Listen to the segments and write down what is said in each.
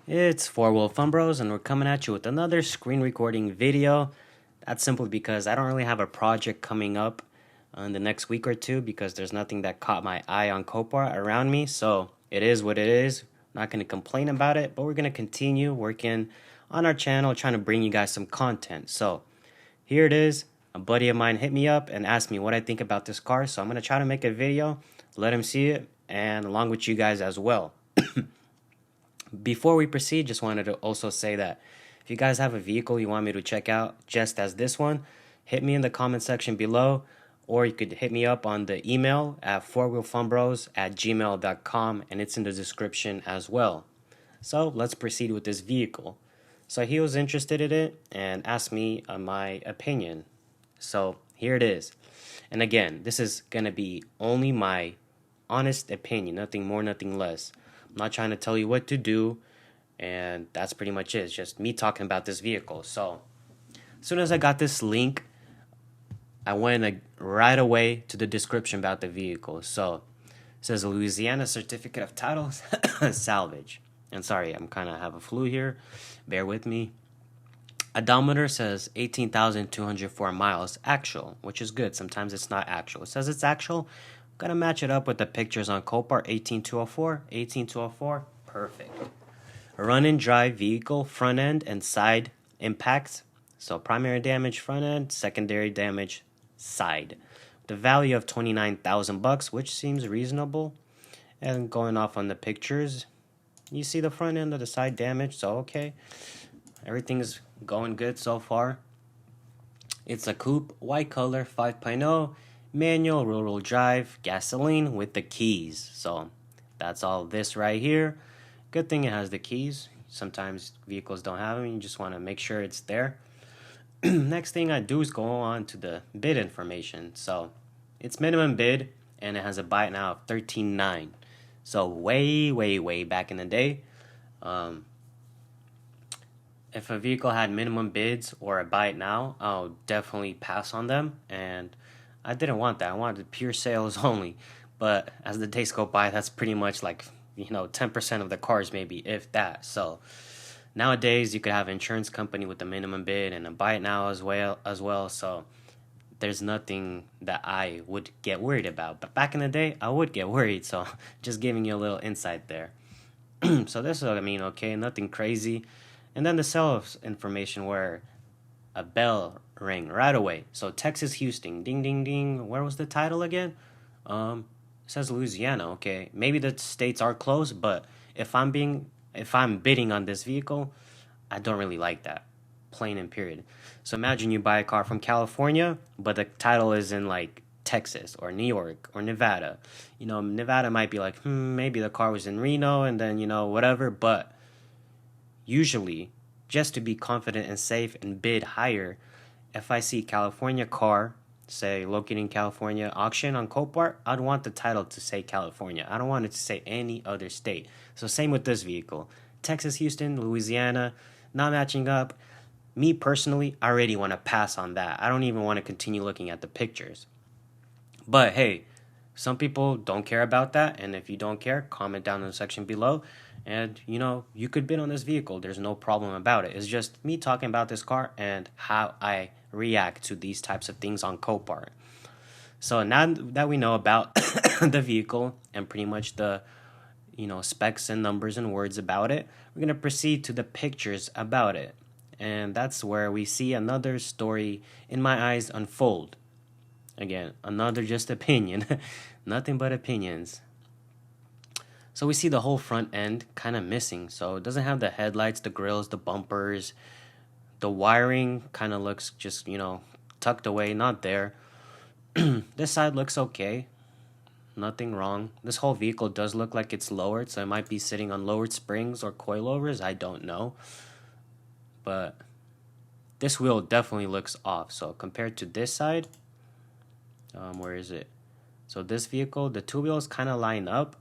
It's Four Wheel Fun Bros, and we're coming at you with another screen recording video. That's simply because I don't really have a project coming up in the next week or two because there's nothing that caught my eye on Copart around me. So it is what it is. I'm not going to complain about it, but we're going to continue working on our channel, trying to bring you guys some content. So here it is. A buddy of mine hit me up and asked me what I think about this car. So I'm going to try to make a video, let him see it, and along with you guys as well. Before we proceed, just wanted to also say that if you guys have a vehicle you want me to check out just as this one, hit me in the comment section below, or you could hit me up on the email at fourwheelfunbros@gmail.com, and it's in the description as well. So let's proceed with this vehicle. So he was interested in it and asked me my opinion. So here it is. And again, this is going to be only my honest opinion, nothing more, nothing less. I'm not trying to tell you what to do, and that's pretty much it. It's just me talking about this vehicle. So as soon as I got this link, I went right away to the description about the vehicle. So it says Louisiana Certificate of Title salvage. And sorry, I'm kind of have a flu here. Bear with me. Odometer says 18,204 miles actual, which is good. Sometimes it's not actual. It says it's actual. I'm gonna match it up with the pictures on Copart 18204. 18204, perfect. Run and drive vehicle front end and side impacts. So primary damage front end, secondary damage side. The value of $29,000, which seems reasonable. And going off on the pictures, you see the front end of the side damage, so okay. Everything's going good so far. It's a coupe, white color, 5.0, manual, rural drive, gasoline with the keys. So that's all this right here. Good thing it has the keys. Sometimes vehicles don't have them. You just want to make sure it's there. Next thing I do is go on to the bid information. So it's minimum bid, and it has a buy it now of $13,900. So way back in the day, if a vehicle had minimum bids or a buy it now, I'll definitely pass on them. And I didn't want that. I wanted pure sales only. But as the days go by, that's pretty much like 10% of the cars, maybe, if that. So nowadays, you could have an insurance company with a minimum bid and a buy it now as well. So there's nothing that I would get worried about. But back in the day, I would get worried. So just giving you a little insight there. So this is what I mean, okay, nothing crazy. And then the sales information where a bell rang right away. So Texas, Houston, ding, ding, ding. Where was the title again? It says Louisiana. Okay, maybe the states are close, but if I'm bidding on this vehicle, I don't really like that. Plain and period. So imagine you buy a car from California, but the title is in like Texas or New York or Nevada. Nevada might be like, maybe the car was in Reno and then, whatever. But usually, just to be confident and safe and bid higher, if I see California car, say located in California, auction on Copart, I'd want the title to say California. I don't want it to say any other state. So same with this vehicle. Texas, Houston, Louisiana, not matching up. Me personally, I already want to pass on that. I don't even want to continue looking at the pictures. But hey, some people don't care about that, and if you don't care, comment down in the section below. And you could bid on this vehicle. There's no problem about it. It's just me talking about this car and how I react to these types of things on Copart. So now that we know about the vehicle and pretty much the specs and numbers and words about it, we're going to proceed to the pictures about it. And that's where we see another story in my eyes unfold. Again, another just opinion. Nothing but opinions. So we see the whole front end kind of missing. So it doesn't have the headlights, the grills, the bumpers. The wiring kind of looks just, tucked away, not there. This side looks okay. Nothing wrong. This whole vehicle does look like it's lowered, so it might be sitting on lowered springs or coilovers. I don't know. But this wheel definitely looks off. So compared to this side, where is it? So this vehicle, the two wheels kind of line up.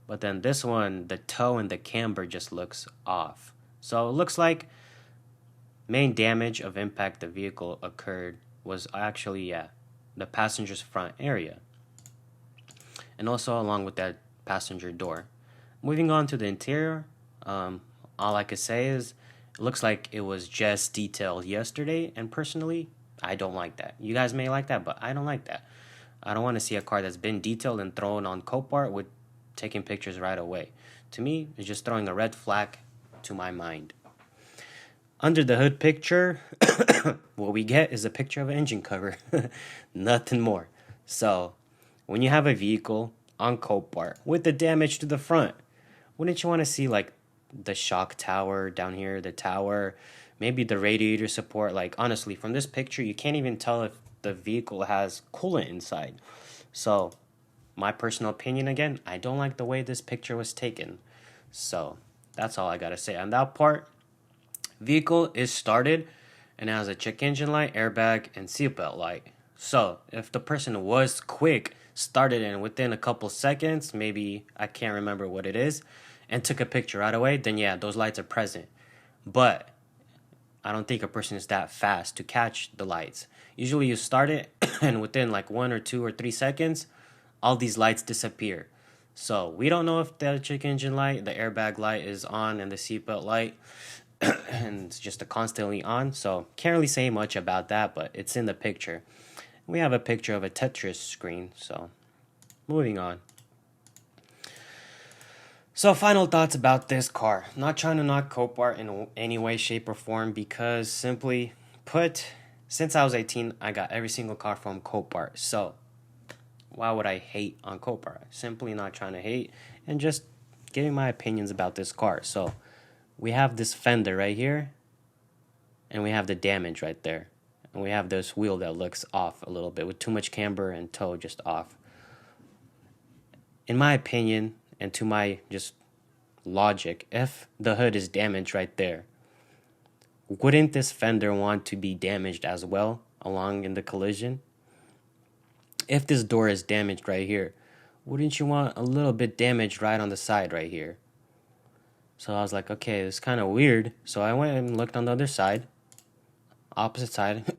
But then this one, the toe and the camber just looks off. So it looks like main damage of impact the vehicle occurred was actually, the passenger's front area. And also along with that passenger door. Moving on to the interior, All I could say is it looks like it was just detailed yesterday, and personally, I don't like that. You guys may like that, but I don't like that. I don't want to see a car that's been detailed and thrown on Copart with taking pictures right away. To me, it's just throwing a red flag to my mind. Under the hood picture, what we get is a picture of an engine cover. Nothing more. So, when you have a vehicle on Copart with the damage to the front, wouldn't you want to see like the shock tower down here, the tower, maybe the radiator support? Like, honestly, from this picture, you can't even tell if the vehicle has coolant inside. So, my personal opinion again, I don't like the way this picture was taken. So, that's all I gotta say on that part. Vehicle is started and has a check engine light, airbag, and seatbelt light. So, if the person was quick, started in within a couple seconds, maybe I can't remember what it is, and took a picture right away, then yeah, those lights are present. But I don't think a person is that fast to catch the lights. Usually you start it and within like 1 or 2 or 3 seconds, all these lights disappear. So we don't know if the check engine light, the airbag light is on and the seatbelt light and it's just a constantly on. So can't really say much about that, but it's in the picture. We have a picture of a Tetris screen. So moving on. So final thoughts about this car. Not trying to knock Copart in any way, shape, or form, because simply put, since I was 18, I got every single car from Copart. So why would I hate on Copart? Simply not trying to hate and just giving my opinions about this car. So we have this fender right here, and we have the damage right there. And we have this wheel that looks off a little bit with too much camber and toe just off. In my opinion, and to my just logic, if the hood is damaged right there, wouldn't this fender want to be damaged as well along in the collision? If this door is damaged right here, wouldn't you want a little bit damaged right on the side right here? So I was like, okay, it's kind of weird. So I went and looked on the other side, opposite side.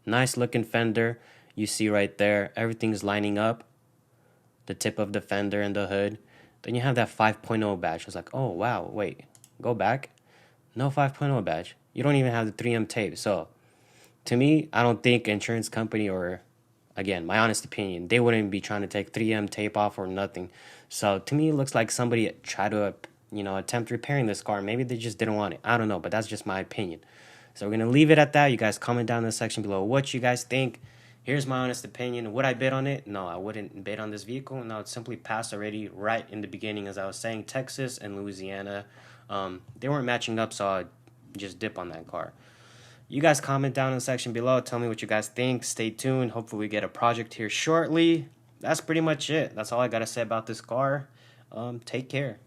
Nice looking fender. You see right there, everything's lining up. The tip of the fender and the hood. Then you have that 5.0 badge. I was like, oh, wow, wait, go back. No 5.0 badge. You don't even have the 3M tape. So to me, I don't think insurance company or, again, my honest opinion, they wouldn't be trying to take 3M tape off or nothing. So to me, it looks like somebody tried to, attempt repairing this car. Maybe they just didn't want it. I don't know, but that's just my opinion. So we're going to leave it at that. You guys comment down in the section below what you guys think. Here's my honest opinion. Would I bid on it? No, I wouldn't bid on this vehicle. No, it's simply passed already right in the beginning. As I was saying, Texas and Louisiana, they weren't matching up, so I'd just dip on that car. You guys comment down in the section below. Tell me what you guys think. Stay tuned. Hopefully we get a project here shortly. That's pretty much it. That's all I got to say about this car. Take care.